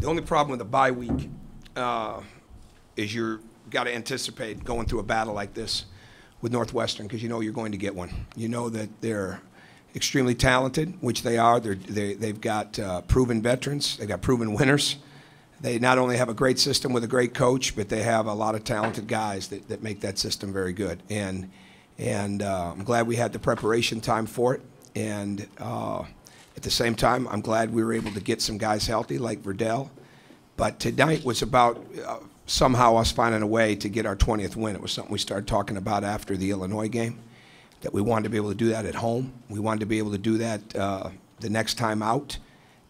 The only problem with a bye week is you're got to anticipate going through a battle like this with Northwestern because you know you're going to get one. You know that they're extremely talented, which they are. They've got proven veterans. They've got proven winners. They not only have a great system with a great coach, but they have a lot of talented guys that make that system very good. And I'm glad we had the preparation time for it. And at the same time, I'm glad we were able to get some guys healthy like Verdell. But tonight was about somehow us finding a way to get our 20th win. It was something we started talking about after the Illinois game, that we wanted to be able to do that at home. We wanted to be able to do that the next time out,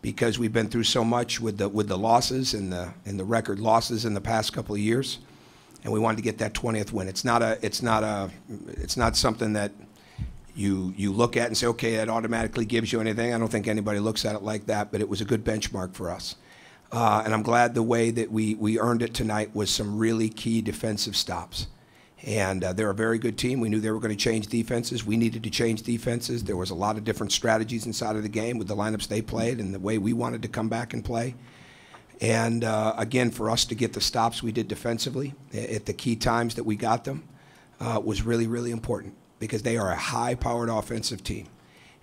because we've been through so much with the losses and the record losses in the past couple of years, and we wanted to get that 20th win. It's not something that you look at and say, okay, that automatically gives you anything. I don't think anybody looks at it like that, but it was a good benchmark for us. And I'm glad the way that we earned it tonight was some really key defensive stops. And they're a very good team. We knew they were going to change defenses. We needed to change defenses. There was a lot of different strategies inside of the game with the lineups they played and the way we wanted to come back and play. And, again, for us to get the stops we did defensively at the key times that we got them was really, really important, because they are a high-powered offensive team.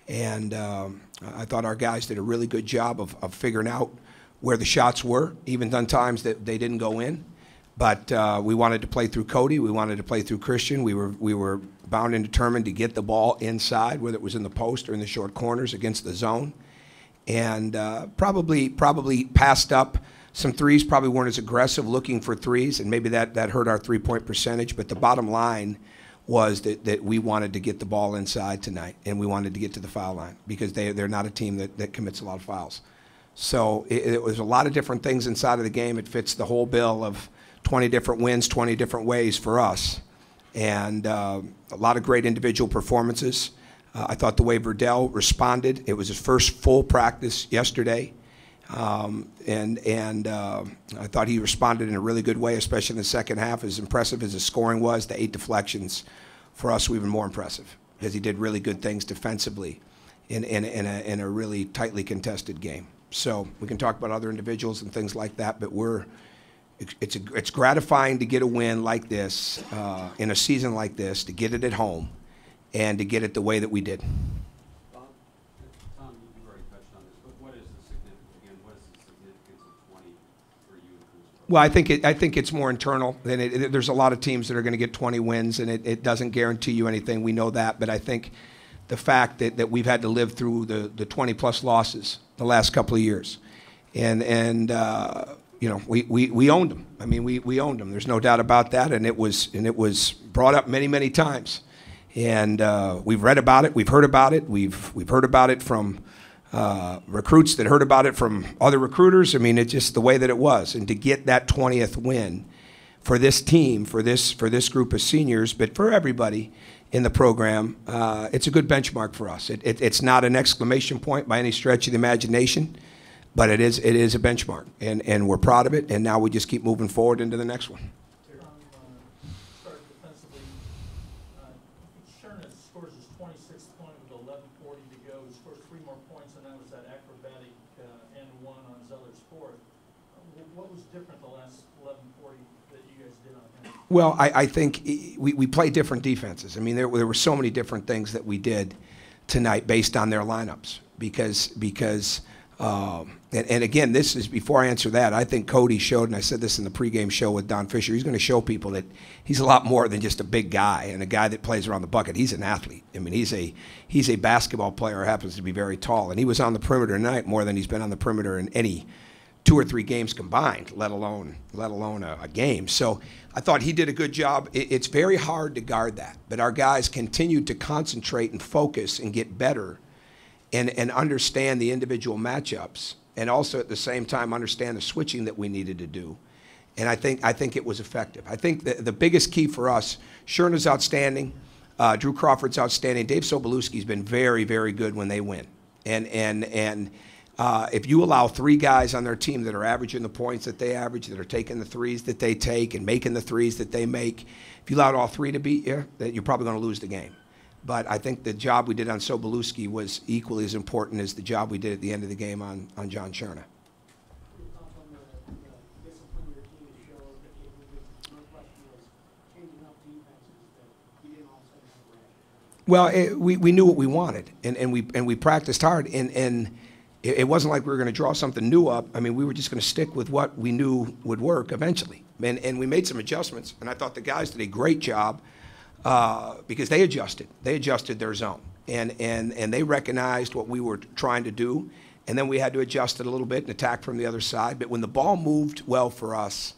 And I thought our guys did a really good job of figuring out where the shots were, even on times that they didn't go in. But we wanted to play through Cody. We wanted to play through Christian. We were bound and determined to get the ball inside, whether it was in the post or in the short corners against the zone. And probably passed up some threes, probably weren't as aggressive looking for threes, and maybe that hurt our three-point percentage. But the bottom line was that we wanted to get the ball inside tonight, and we wanted to get to the foul line, because they're not a team that commits a lot of fouls. So it was a lot of different things inside of the game. It fits the whole bill of 20 different wins, 20 different ways for us. And a lot of great individual performances. I thought the way Verdell responded, it was his first full practice yesterday. And I thought he responded in a really good way, especially in the second half. As impressive as his scoring was, the 8 deflections for us were even more impressive, because he did really good things defensively in a really tightly contested game. So we can talk about other individuals and things like that, but it's gratifying to get a win like this in a season like this, to get it at home and to get it the way that we did. Tom, you've already touched on this, but what is the significance of 20 for you in Cruise? Well, I think it's more internal than there's a lot of teams that are going to get 20 wins, and it doesn't guarantee you anything. We know that, but I think the fact that we've had to live through the 20-plus losses the last couple of years, and you know, we owned them. I mean, we owned them. There's no doubt about that, and it was brought up many, many times. And we've read about it. We've heard about it. We've heard about it from recruits that heard about it from other recruiters. I mean, it's just the way that it was. And to get that 20th win for this team, for this group of seniors, but for everybody in the program, it's a good benchmark for us. It's not an exclamation point by any stretch of the imagination, but it is a benchmark, and we're proud of it. And now we just keep moving forward into the next one. Start defensively. Sherna scores his 26th point with 11:40 to go. He scores 3 more points, and that was that acrobatic N1 on Zeller's fourth. What was different the last 11:40 that you guys did on him? Well, I think we play different defenses. I mean, there were so many different things that we did tonight based on their lineups, because and again, this is before I answer that. I think Cody showed, and I said this in the pregame show with Don Fisher, he's going to show people that he's a lot more than just a big guy and a guy that plays around the bucket. He's an athlete. I mean, he's a basketball player who happens to be very tall, and he was on the perimeter tonight more than he's been on the perimeter in any 2 or 3 games combined, let alone a game. So I thought he did a good job. It's very hard to guard that, but our guys continued to concentrate and focus and get better and understand the individual matchups, and also at the same time understand the switching that we needed to do. And I think it was effective. I think the biggest key for us, Sherna's outstanding, Drew Crawford's outstanding, Dave Sobolewski's been very, very good when they win. And if you allow 3 guys on their team that are averaging the points that they average, that are taking the threes that they take and making the threes that they make, if you allowed all 3 to beat you, then you're probably going to lose the game. But I think the job we did on Sobolewski was equally as important as the job we did at the end of the game on John Sherna. On the Well, we knew what we wanted, and we practiced hard, and it wasn't like we were going to draw something new up. I mean, we were just going to stick with what we knew would work eventually, and we made some adjustments, and I thought the guys did a great job because they adjusted their zone, and they recognized what we were trying to do, and then we had to adjust it a little bit and attack from the other side. But when the ball moved well for us,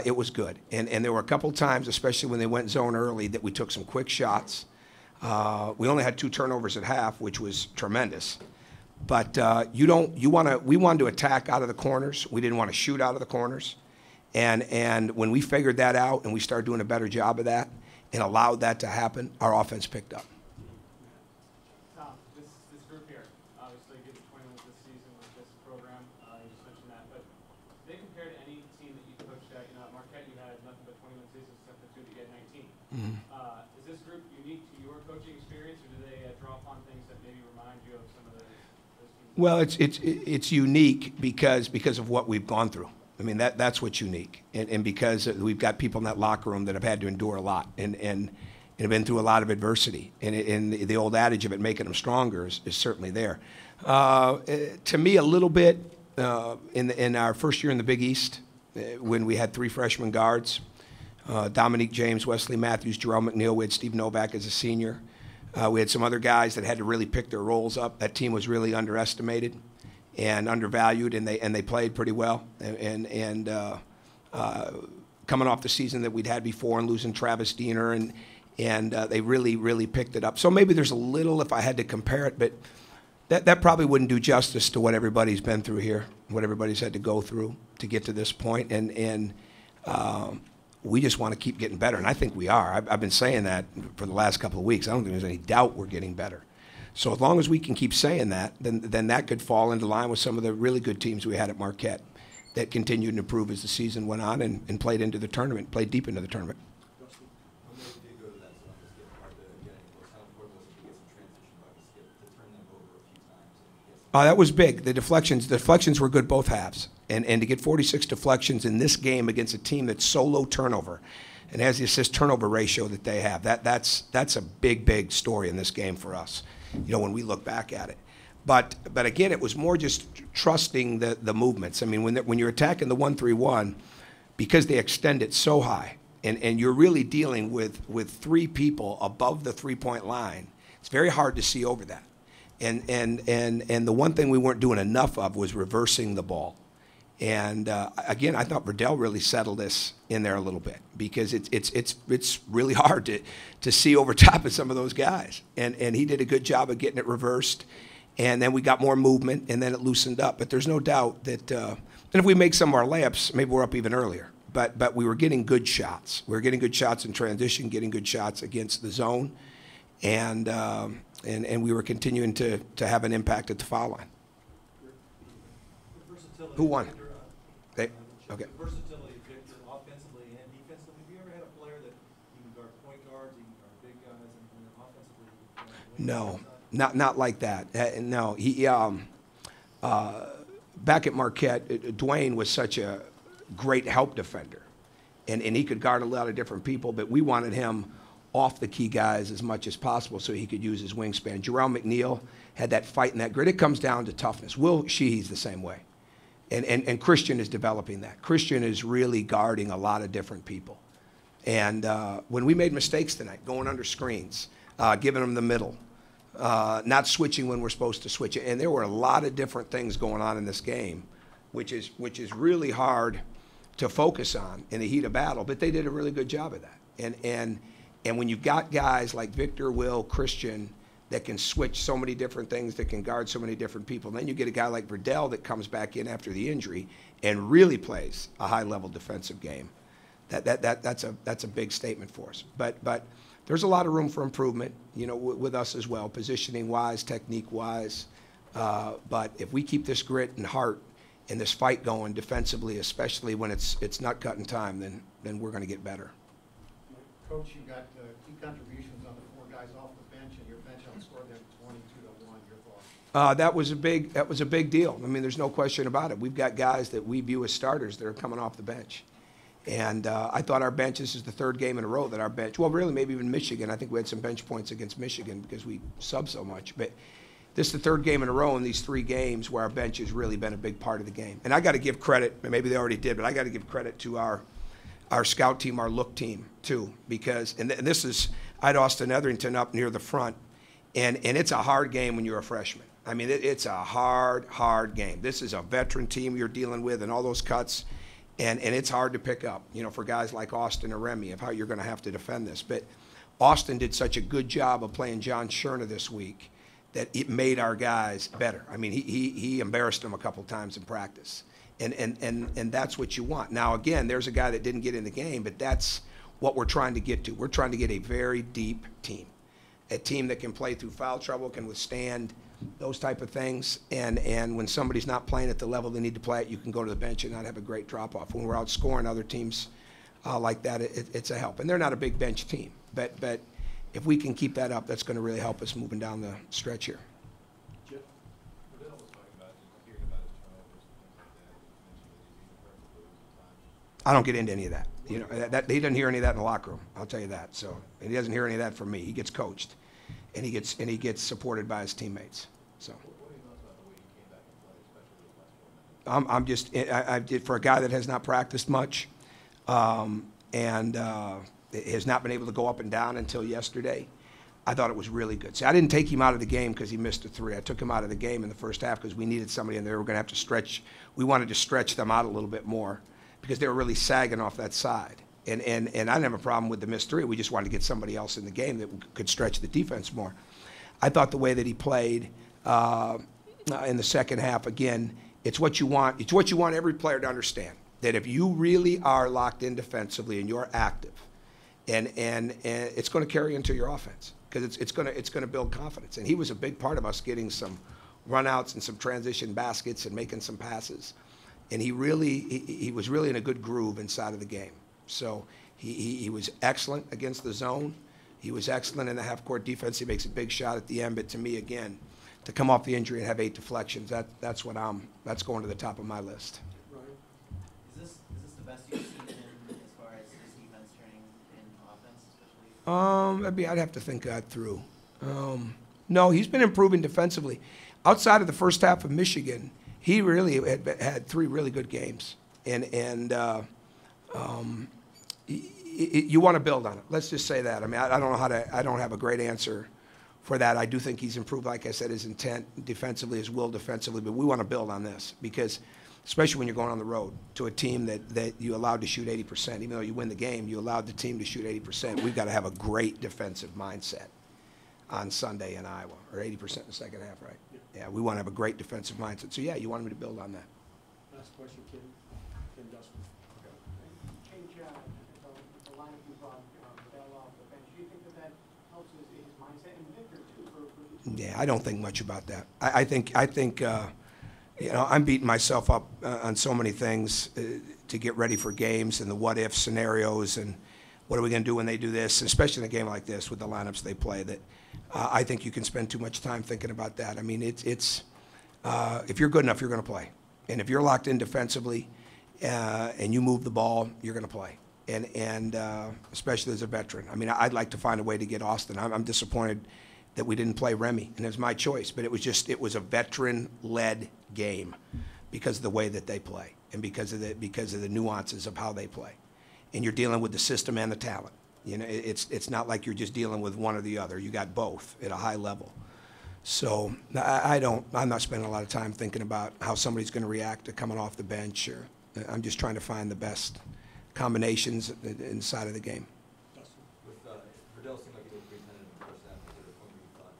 it was good, and there were a couple times, especially when they went zone early, that we took some quick shots. We only had 2 turnovers at half, which was tremendous. But we wanted to attack out of the corners. We didn't want to shoot out of the corners. And when we figured that out and we started doing a better job of that and allowed that to happen, our offense picked up. Tom, this group here, obviously getting 20 wins this season with this program. You just mentioned that, but they compare to any team that you coached at. You know, at Marquette, you had nothing but 21 seasons except for 2 to get 19. Mm-hmm. Is this group unique to your coaching experience, or do they draw upon things that maybe remind you of some of those teams? Well, it's unique because of what we've gone through. I mean, that's what's unique, and because we've got people in that locker room that have had to endure a lot and have been through a lot of adversity, and the old adage of it making them stronger is certainly there. To me, a little bit in our first year in the Big East, when we had 3 freshman guards, Dominique James, Wesley Matthews, Jerome McNeil. We had Steve Novak as a senior. We had some other guys that had to really pick their roles up. That team was really underestimated and undervalued, and they played pretty well. And coming off the season that we'd had before and losing Travis Diener, and they really picked it up. So maybe there's a little, if I had to compare it, but that probably wouldn't do justice to what everybody's been through here, what everybody's had to go through to get to this point. And we just want to keep getting better, and I think we are. I've been saying that for the last couple of weeks. I don't think there's any doubt we're getting better. So as long as we can keep saying that, then that could fall into line with some of the really good teams we had at Marquette that continued to improve as the season went on and played into the tournament, played deep into the tournament. When they did go to that zone to skip part of getting close, how important was it to get some transition by the skip to turn them over a few times? That was big. The deflections were good both halves. And to get 46 deflections in this game against a team that's so low turnover and has the assist turnover ratio that they have, that's a big story in this game for us, you know, when we look back at it. But again, it was more just trusting the movements. I mean, when you're attacking the 1-3-1, because they extend it so high, and you're really dealing with 3 people above the 3-point line, it's very hard to see over that. And the one thing we weren't doing enough of was reversing the ball. And again, I thought Verdell really settled this in there a little bit because it's really hard to see over top of some of those guys. And he did a good job of getting it reversed. And then we got more movement, and then it loosened up. But there's no doubt that and if we make some of our layups, maybe we're up even earlier. But we were getting good shots. We were getting good shots in transition, getting good shots against the zone, and we were continuing to have an impact at the foul line. Who won? Okay. The versatility of Victor offensively and defensively. Have you ever had a player that you can guard point guards, you can guard big guys, and offensively? No, not like that. No, he back at Marquette, Dwayne was such a great help defender, and he could guard a lot of different people. But we wanted him off the key guys as much as possible so he could use his wingspan. Jerome McNeil had that fight and that grit. It comes down to toughness. Will Sheehy's the same way. And Christian is developing that. Christian is really guarding a lot of different people. And when we made mistakes tonight, going under screens, giving them the middle, not switching when we're supposed to switch, and there were a lot of different things going on in this game, which is really hard to focus on in the heat of battle. But they did a really good job of that. And when you've got guys like Victor, Will, Christian, that can switch so many different things, that can guard so many different people. And then you get a guy like Verdell that comes back in after the injury and really plays a high-level defensive game. That's a big statement for us. But there's a lot of room for improvement, you know, with us as well, positioning-wise, technique-wise. But if we keep this grit and heart and this fight going defensively, especially when it's nut-cutting time, then we're going to get better. Coach, you got key contributions on the 4 guys off the bench, and your bench outscored them 22-1. Your thoughts? That was a big deal. I mean, there's no question about it. We've got guys that we view as starters that are coming off the bench, And I thought our bench, this is the third game in a row that our bench, well, really maybe even Michigan. I think we had some bench points against Michigan because we subbed so much. But this is the third game in a row in these 3 games where our bench has really been a big part of the game. And I got to give credit, and maybe they already did, but I got to give credit to our scout team, our look team, too. Because, and this is, I had Austin Etherington up near the front, and it's a hard game when you're a freshman. I mean, it's a hard game. This is a veteran team you're dealing with and all those cuts, and it's hard to pick up, you know, for guys like Austin or Remy of how you're going to have to defend this. But Austin did such a good job of playing John Scherner this week that it made our guys better. I mean, he embarrassed them a couple times in practice. And that's what you want. Now, again, there's a guy that didn't get in the game, but that's what we're trying to get to. We're trying to get a very deep team, a team that can play through foul trouble, can withstand those type of things. And when somebody's not playing at the level they need to play at, you can go to the bench and not have a great drop-off. When we're outscoring other teams like that, it's a help. And they're not a big bench team, but if we can keep that up, that's going to really help us moving down the stretch here. Jeff, Riddell was talking about, hearing about his turnovers and things like that. You mentioned that he's even perfectly at times. I don't get into any of that. You know, that he doesn't hear any of that in the locker room. I'll tell you that. So, and he doesn't hear any of that from me. He gets coached, and he gets supported by his teammates. So. What are your thoughts about the way he came back and played, especially those last 4 minutes? I did, for a guy that has not practiced much, and has not been able to go up and down until yesterday, I thought it was really good. See, I didn't take him out of the game because he missed a 3. I took him out of the game in the first half because we needed somebody in there. We were going to have to stretch. We wanted to stretch them out a little bit more because they were really sagging off that side. And I didn't have a problem with the missed 3. We just wanted to get somebody else in the game that could stretch the defense more. I thought the way that he played in the second half, again, it's what you want. It's what you want every player to understand, that if you really are locked in defensively and you're active, and it's going to carry into your offense because it's going to build confidence. And he was a big part of us getting some runouts and some transition baskets and making some passes. And he was really in a good groove inside of the game. So he was excellent against the zone. He was excellent in the half-court defense. He makes a big shot at the end. But to me, again, to come off the injury and have 8 deflections, that's going to the top of my list. Is this the best you've seen him as far as his defense turning in offense, especially? I'd have to think that through. No, he's been improving defensively. Outside of the first half of Michigan, he really had 3 really good games, and you want to build on it. Let's just say that. I mean, I don't know I don't have a great answer for that. I do think he's improved, like I said, his intent defensively, his will defensively, but we want to build on this because, especially when you're going on the road to a team that you allowed to shoot 80%, even though you win the game, you allowed the team to shoot 80%. We've got to have a great defensive mindset on Sunday in Iowa, or 80% in the second half, right? Yeah, we want to have a great defensive mindset. So, yeah, you want me to build on that. Last question, Kim Dustin. Change the lineup you brought Riddell off the bench. Do you think that helps his mindset and Victor too? Yeah, I don't think much about that. I think you know, I'm beating myself up on so many things to get ready for games and the what-if scenarios and what are we going to do when they do this, especially in a game like this with the lineups they play, that I think you can spend too much time thinking about that. I mean, it's if you're good enough, you're going to play. And if you're locked in defensively and you move the ball, you're going to play. And especially as a veteran. I mean, I'd like to find a way to get Austin. I'm disappointed that we didn't play Remy, and it was my choice. But it was a veteran-led game because of the way that they play and because of the nuances of how they play. And you're dealing with the system and the talent. You know, it's not like you're just dealing with one or the other. You got both at a high level. So I'm not spending a lot of time thinking about how somebody's going to react to coming off the bench. Or I'm just trying to find the best combinations inside of the game. With Riddell seemed like he looked pretty tentative in the first half. Was there a point where you thought,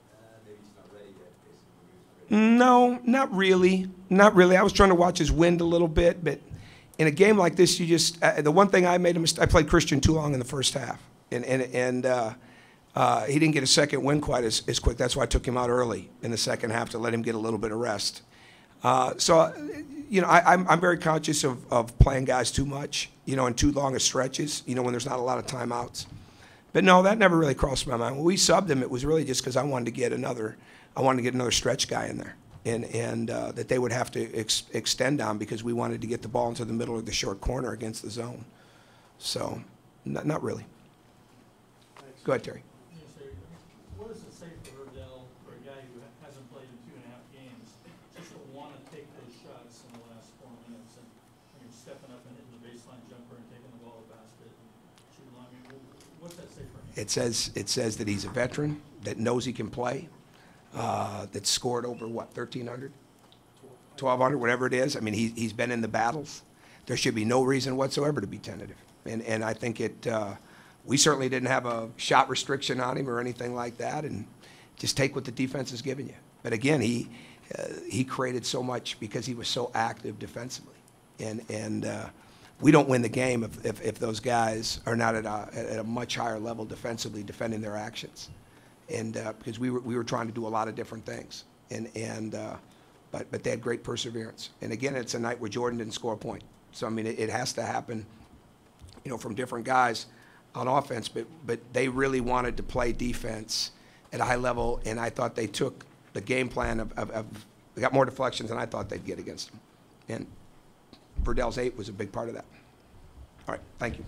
maybe he's not ready yet, basically? He was not ready? No, not really. Not really. I was trying to watch his wind a little bit, but in a game like this, you just the one thing I made a mistake. I played Christian too long in the first half, and he didn't get a second win quite as quick. That's why I took him out early in the second half to let him get a little bit of rest. So, you know, I'm very conscious of playing guys too much, you know, in too long of stretches, you know, when there's not a lot of timeouts. But no, that never really crossed my mind. When we subbed him, it was really just because I wanted to get another stretch guy in there, and that they would have to extend on because we wanted to get the ball into the middle of the short corner against the zone. So, not really. Go ahead, Terry. Yes, sir. What does it say for Verdell, for a guy who hasn't played in 2.5 games, just to want to take those shots in the last 4 minutes and you're stepping up and hitting the baseline jumper and taking the ball to the basket and shooting? I mean, what's that say for him? It says that he's a veteran, that knows he can play, that scored over, what, 1,300? 1,200, whatever it is. I mean, he's been in the battles. There should be no reason whatsoever to be tentative. And I think we certainly didn't have a shot restriction on him or anything like that, and just take what the defense is giving you. But again, he created so much because he was so active defensively. And we don't win the game if those guys are not at a much higher level defensively defending their actions. And because we were trying to do a lot of different things. But they had great perseverance. And again, it's a night where Jordan didn't score a point. So, I mean, it has to happen, from different guys on offense, but they really wanted to play defense at a high level, and I thought they took the game plan they got more deflections than I thought they'd get against them. And Verdell's 8 was a big part of that. All right, thank you.